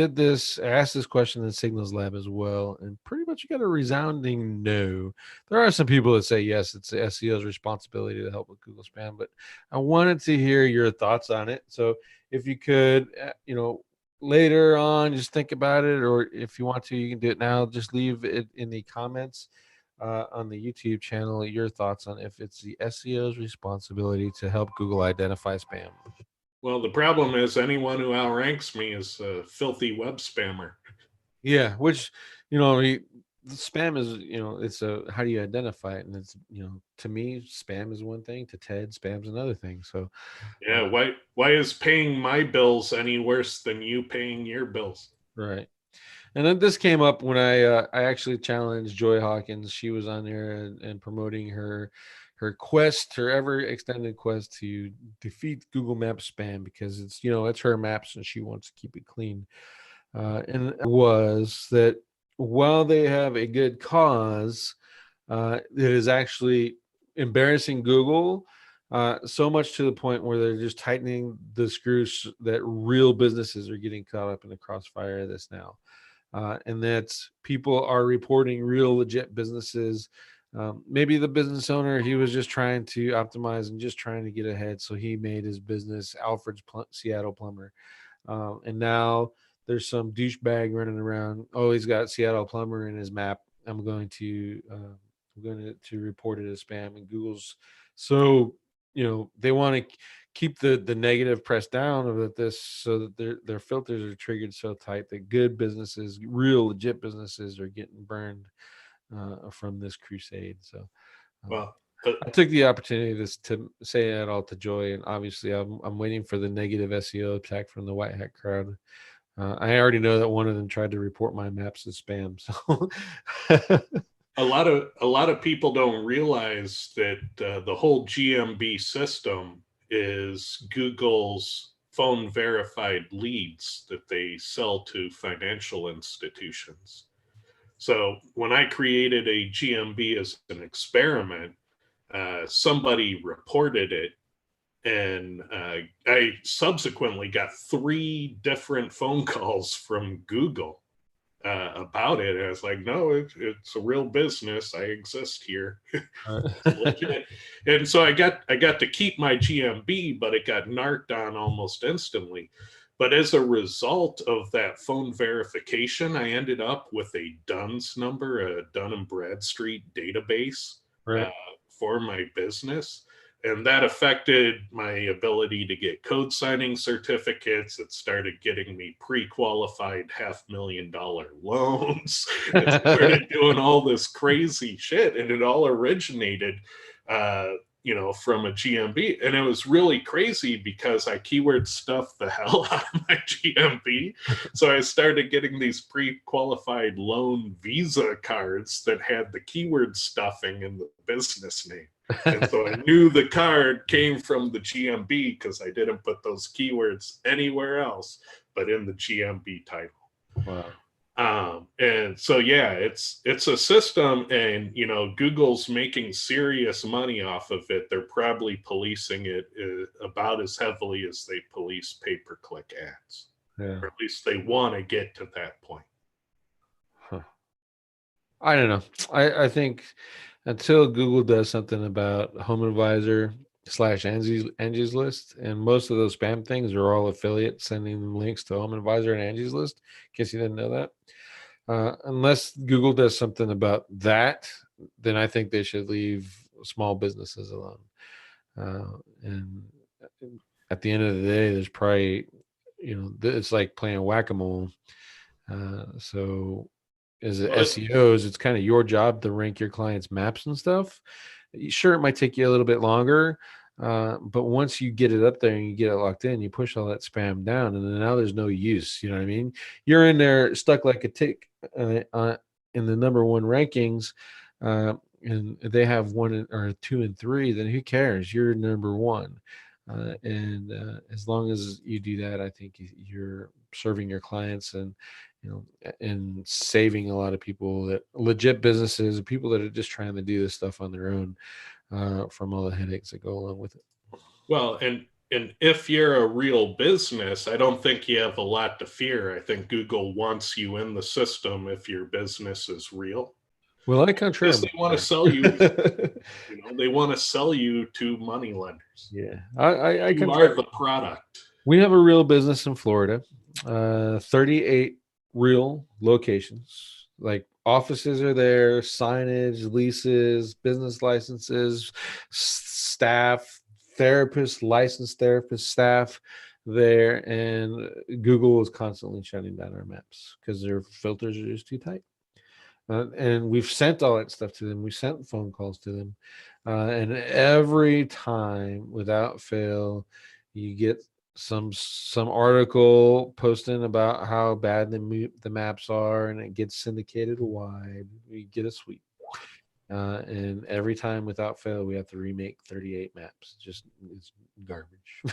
asked this question in Signals Lab as well, and pretty much got a resounding no. There are some people that say yes, it's the SEO's responsibility to help with Google spam, but I wanted to hear your thoughts on it. So if you could, later on, just think about it, or if you want to, you can do it now. Just leave it in the comments on the YouTube channel, your thoughts on if it's the SEO's responsibility to help Google identify spam. Well, the problem is anyone who outranks me is a filthy web spammer. Yeah, which, the spam is, it's how do you identify it? And it's, to me, spam is one thing. To Ted, spam's another thing. So, yeah, why is paying my bills any worse than you paying your bills? right. And then this came up when I actually challenged Joy Hawkins. She was on there and promoting her ever extended quest to defeat Google Maps spam, because it's her maps and she wants to keep it clean. And it was that while they have a good cause, it is actually embarrassing Google so much to the point where they're just tightening the screws that real businesses are getting caught up in the crossfire of this now. And that people are reporting real legit businesses. Maybe the business owner, he was just trying to optimize and just trying to get ahead. So he made his business Alfred's Seattle Plumber. And now there's some douchebag running around. Oh, he's got Seattle Plumber in his map. I'm going to report it as spam. And Google's they want to keep the negative press down of this, so that their filters are triggered so tight that good businesses, real legit businesses, are getting burned from this crusade. So I took the opportunity to say that all to Joy, and obviously I'm waiting for the negative SEO attack from the white hat crowd. I already know that one of them tried to report my maps as spam. So a lot of people don't realize that the whole GMB system is Google's phone verified leads that they sell to financial institutions. So when I created a GMB as an experiment, somebody reported it, and I subsequently got 3 different phone calls from Google about it. And I was like, no, it's a real business. I exist here. Legit. And so I got to keep my GMB, but it got narked on almost instantly. But as a result of that phone verification, I ended up with a DUNS number, a Dun and Bradstreet database for my business. And that affected my ability to get code signing certificates. It started getting me pre-qualified $500,000 loans. It started doing all this crazy shit. And it all originated, from a GMB. And it was really crazy because I keyword stuffed the hell out of my GMB. So I started getting these pre-qualified loan Visa cards that had the keyword stuffing in the business name. And so I knew the card came from the GMB because I didn't put those keywords anywhere else but in the GMB title. Wow. And so, yeah, it's a system, and, Google's making serious money off of it. They're probably policing it about as heavily as they police pay-per-click ads. Yeah. Or at least they want to get to that point. Huh. I don't know. I think until Google does something about Home Advisor / Angie's List, and most of those spam things are all affiliates sending them links to Home Advisor and Angie's List, in case you didn't know that. Unless Google does something about that, then I think they should leave small businesses alone. And at the end of the day, there's probably, it's like playing whack-a-mole. So as a Well, SEOs, it's kind of your job to rank your clients' maps and stuff. Sure, it might take you a little bit longer, but once you get it up there and you get it locked in, you push all that spam down, and then now there's no use. You know what I mean? You're in there stuck like a tick in the number one rankings, and they have one or two and three. Then who cares? You're number one. And as long as you do that, I think you're serving your clients and saving a lot of people, that legit businesses, people that are just trying to do this stuff on their own, from all the headaches that go along with it. well, and if you're a real business, I don't think you have a lot to fear. I think Google wants you in the system if your business is real. Well, I contrary. Because they want to sell you, they want to sell you to money lenders. Yeah, I You are the product. We have a real business in Florida, 38 real locations. Like offices are there, signage, leases, business licenses, staff, therapists, licensed therapist staff there. And Google is constantly shutting down our maps because their filters are just too tight. And we've sent all that stuff to them. We sent phone calls to them. And every time, without fail, you get some article posting about how bad the maps are, and it gets syndicated wide. We get a sweep. And every time, without fail, we have to remake 38 maps. It's garbage.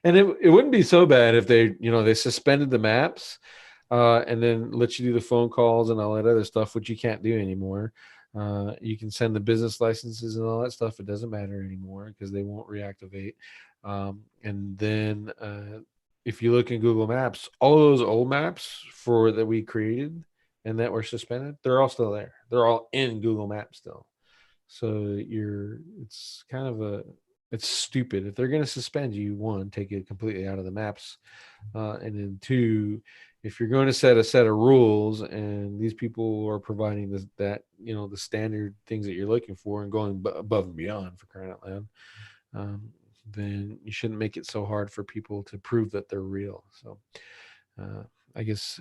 And it wouldn't be so bad if they suspended the maps, and then let you do the phone calls and all that other stuff, which you can't do anymore. You can send the business licenses and all that stuff. It doesn't matter anymore because they won't reactivate. And then if you look in Google Maps, all of those old maps that we created and that were suspended, they're all still there. They're all in Google Maps still. So it's kind of it's stupid. If they're going to suspend you, one, take it completely out of the maps. And then two, if you're going to set a set of rules and these people are providing the standard things that you're looking for and going above and beyond, for crying out loud, then you shouldn't make it so hard for people to prove that they're real. So I guess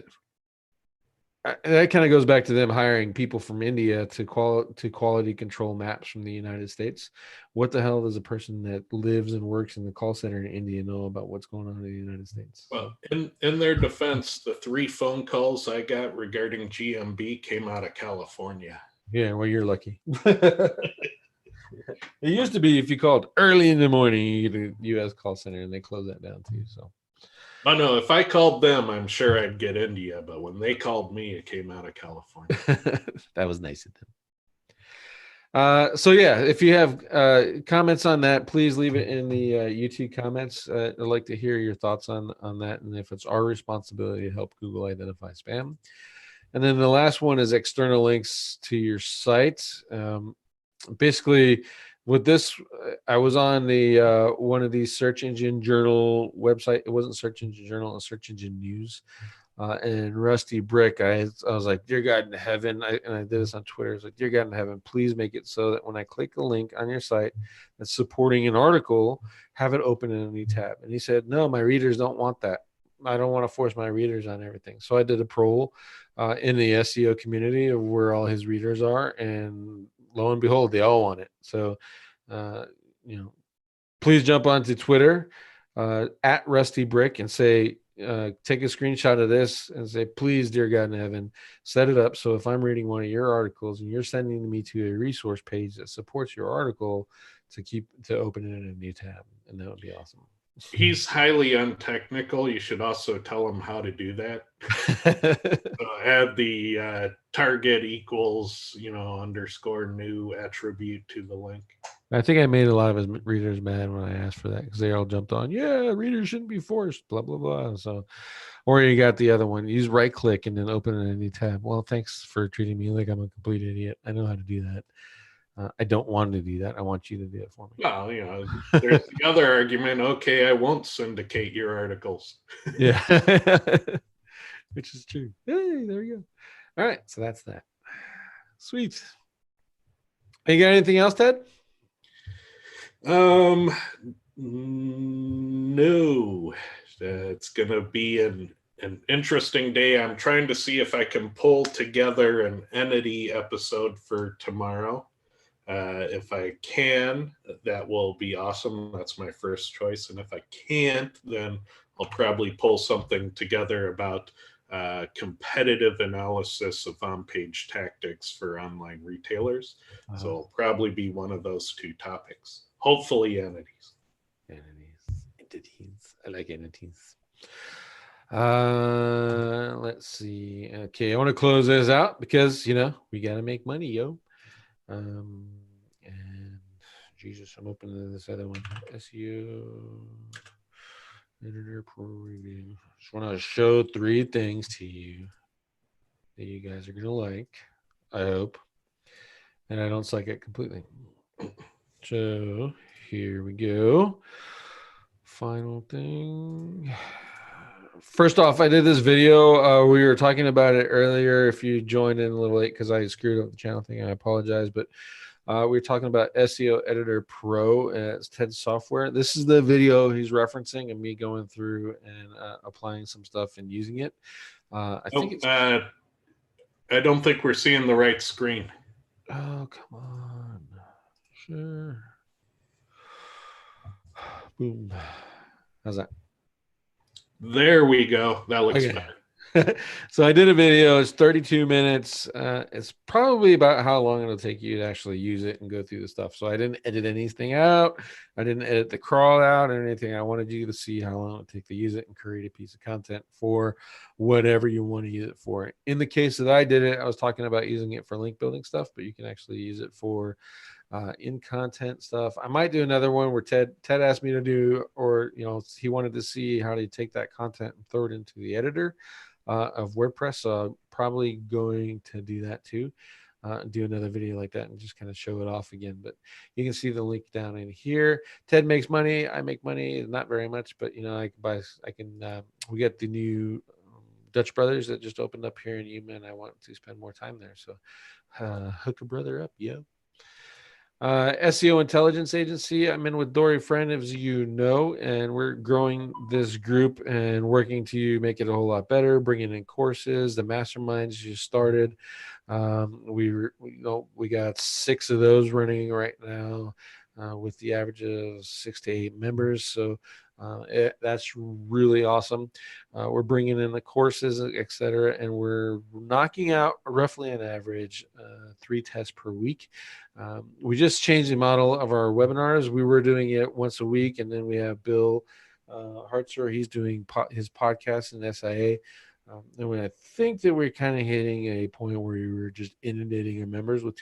that kind of goes back to them hiring people from India to quality control maps from the United States. What the hell does a person that lives and works in the call center in India know about what's going on in the United States? Well, in their defense, the 3 phone calls I got regarding GMB came out of California. Yeah, well, you're lucky. It used to be if you called early in the morning, you get a U.S. call center, and they close that down too. So. Oh no, if I called them, I'm sure I'd get India, but when they called me, it came out of California. That was nice of them. So yeah, if you have comments on that, please leave it in the YouTube comments. I'd like to hear your thoughts on that, and if it's our responsibility to help Google identify spam. And then the last one is external links to your site. Basically, with this, I was on the one of these search engine journal website. It wasn't search engine journal, it was search engine news. And Rusty Brick, I was like, dear God in heaven, and I did this on Twitter. I was like, dear God in heaven, please make it so that when I click a link on your site that's supporting an article, have it open in a new tab. And he said, no, my readers don't want that. I don't want to force my readers on everything. So I did a poll in the SEO community of where all his readers are, and lo and behold, they all want it. So, please jump onto Twitter at Rusty Brick and say, take a screenshot of this and say, please, dear God in heaven, set it up so if I'm reading one of your articles and you're sending me to a resource page that supports your article, to open it in a new tab, and that would be awesome. He's highly untechnical. You should also tell him how to do that. Add the target equals, underscore new attribute to the link. I think I made a lot of his readers mad when I asked for that, because they all jumped on, yeah, readers shouldn't be forced, blah, blah, blah. So, or you got the other one, use right click and then open in a new tab. Well, thanks for treating me like I'm a complete idiot. I know how to do that. I don't want to do that. I want you to do it for me. Well, there's the other argument. Okay, I won't syndicate your articles. Yeah, which is true. Hey, there we go. All right, so that's that. Sweet. You got anything else, Ted? No. It's gonna be an interesting day. I'm trying to see if I can pull together an entity episode for tomorrow. If I can, that will be awesome. That's my first choice. And if I can't, then I'll probably pull something together about competitive analysis of on-page tactics for online retailers. So it'll probably be one of those two topics. Hopefully, entities. Entities. I like entities. Let's see. Okay, I want to close this out because we got to make money, yo. And Jesus, I'm opening this other one. SEO Editor Pro review. Just want to show 3 things to you that you guys are gonna like. I hope, and I don't suck it completely. So here we go. Final thing. First off, I did this video. We were talking about it earlier. If you joined in a little late because I screwed up the channel thing, I apologize. But we were talking about SEO Editor Pro. It's Ted's software. This is the video he's referencing and me going through and applying some stuff and using it. I think it's. I don't think we're seeing the right screen. Oh, come on. Sure. Boom. How's that? There we go. That looks better. So I did a video. It's 32 minutes. It's probably about how long it'll take you to actually use it and go through the stuff. So I didn't edit anything out. I didn't edit the crawl out or anything. I wanted you to see how long it would take to use it and create a piece of content for whatever you want to use it for. In the case that I did it, I was talking about using it for link building stuff, but you can actually use it for in content stuff. I might do another one where Ted asked me to do, or he wanted to see how to take that content and throw it into the editor of WordPress. So I'm probably going to do that too. Do another video like that and just kind of show it off again. But you can see the link down in here. Ted makes money. I make money, not very much, but we get the new Dutch Brothers that just opened up here in Yuma, and I want to spend more time there. So hook a brother up, yo. SEO Intelligence Agency. I'm in with Dory Friend, as you know, and we're growing this group and working to make it a whole lot better, bringing in courses. The masterminds just started. We got 6 of those running right now, with the average of 6 to 8 members. So that's really awesome. We're bringing in the courses, etc., and we're knocking out roughly an average 3 tests per week. We just changed the model of our webinars. We were doing it once a week, and then we have Bill Hartzer. He's doing his podcast in SIA. And I think that we're kind of hitting a point where we were just inundating our members with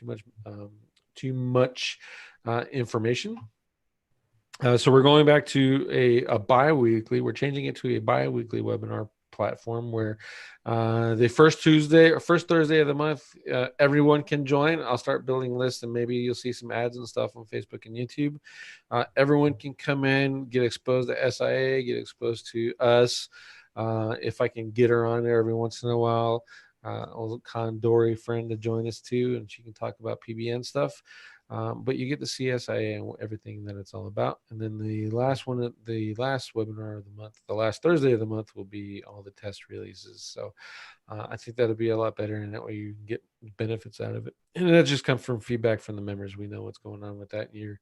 too much information. So we're going back to a bi-weekly. We're changing it to a bi-weekly webinar platform where the first Thursday of the month, everyone can join. I'll start building lists, and maybe you'll see some ads and stuff on Facebook and YouTube. Everyone can come in, get exposed to SIA, get exposed to us. If I can get her on there every once in a while, I'll con Dory Friend to join us too, and she can talk about PBN stuff. But you get the CSIA and everything that it's all about. And then the last webinar of the month, the last Thursday of the month, will be all the test releases. So I think that'll be a lot better, and that way you can get benefits out of it. And that just comes from feedback from the members. We know what's going on with that. You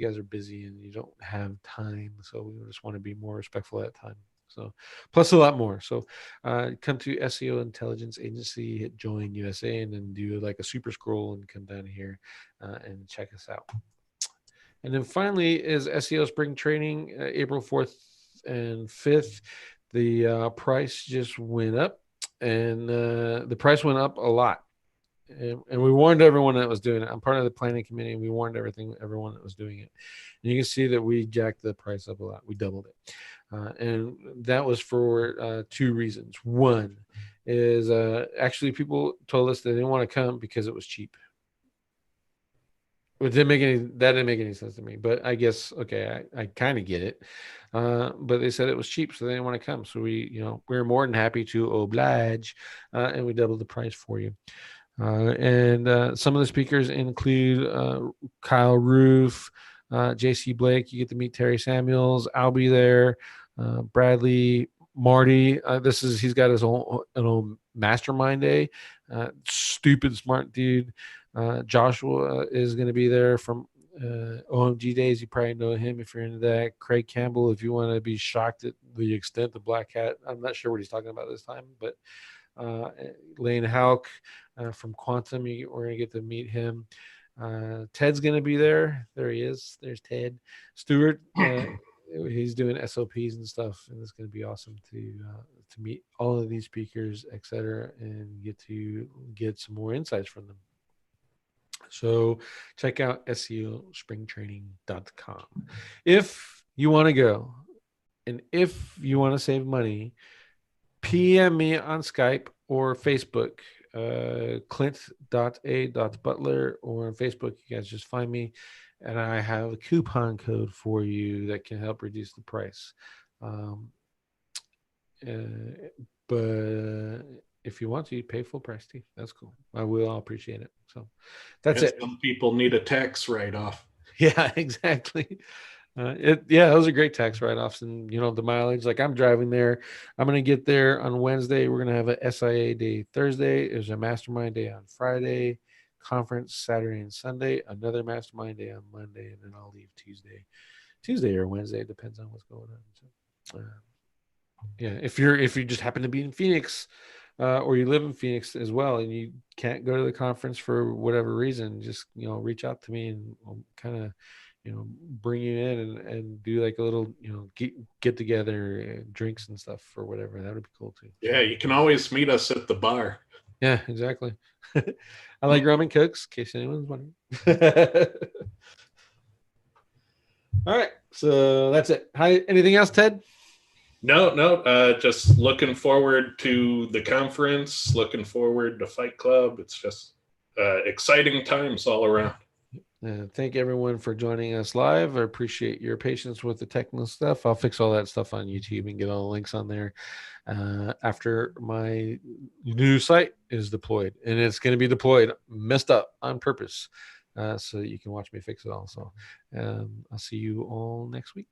guys are busy and you don't have time, so we just want to be more respectful at that time. So plus a lot more. So come to SEO Intelligence Agency, hit join USA, and then do like a super scroll and come down here and check us out. And then finally is SEO Spring Training, April 4th and 5th. The price just went up, and the price went up a lot. And we warned everyone that was doing it. I'm part of the planning committee, and we warned everyone that was doing it. And you can see that we jacked the price up a lot. We doubled it. And that was for 2 reasons. One is actually people told us they didn't want to come because it was cheap. That didn't make any sense to me, but I guess, okay, I kind of get it. But they said it was cheap, so they didn't want to come. So we're more than happy to oblige, and we doubled the price for you. And some of the speakers include Kyle Roof, JC Blake. You get to meet Terry Samuels. I'll be there. Bradley, Marty. He's got his own mastermind day. Stupid smart dude. Joshua is going to be there from OMG days. You probably know him if you're into that. Craig Campbell, if you want to be shocked at the extent of Black Hat. I'm not sure what he's talking about this time, but Lane Hauk from Quantum, we're going to get to meet him. Ted's going to be there. There he is. There's Ted. Stewart, he's doing SOPs and stuff, and it's going to be awesome to meet all of these speakers, etc., and get some more insights from them. So check out SEOspringtraining.com. If you want to go, and if you want to save money, PM me on Skype or Facebook, clint.a.butler, or on Facebook. You guys just find me, and I have a coupon code for you that can help reduce the price. But if you want to, you pay full price too. That's cool. I'll appreciate it. So that's it. Some people need a tax write-off. Yeah, exactly. Those are great tax write-offs, and the mileage. Like, I'm driving there. I'm going to get there on Wednesday. We're going to have a SIA day Thursday. There's a mastermind day on Friday, conference Saturday and Sunday, another mastermind day on Monday, and then I'll leave Tuesday or Wednesday. It depends on what's going on. So, if you just happen to be in Phoenix, or you live in Phoenix as well, and you can't go to the conference for whatever reason, just reach out to me, and I'll kind of bring you in and do like a little get together, drinks and stuff or whatever. That would be cool too. Yeah, you can always meet us at the bar. Yeah, exactly. I like rum and cokes, in case anyone's wondering. All right, so that's it. Anything else, Ted? No, just looking forward to the conference, looking forward to Fight Club. It's just exciting times all around. Thank everyone for joining us live. I appreciate your patience with the technical stuff. I'll fix all that stuff on YouTube and get all the links on there after my new site is deployed. And it's going to be deployed messed up on purpose so that you can watch me fix it all. So I'll see you all next week.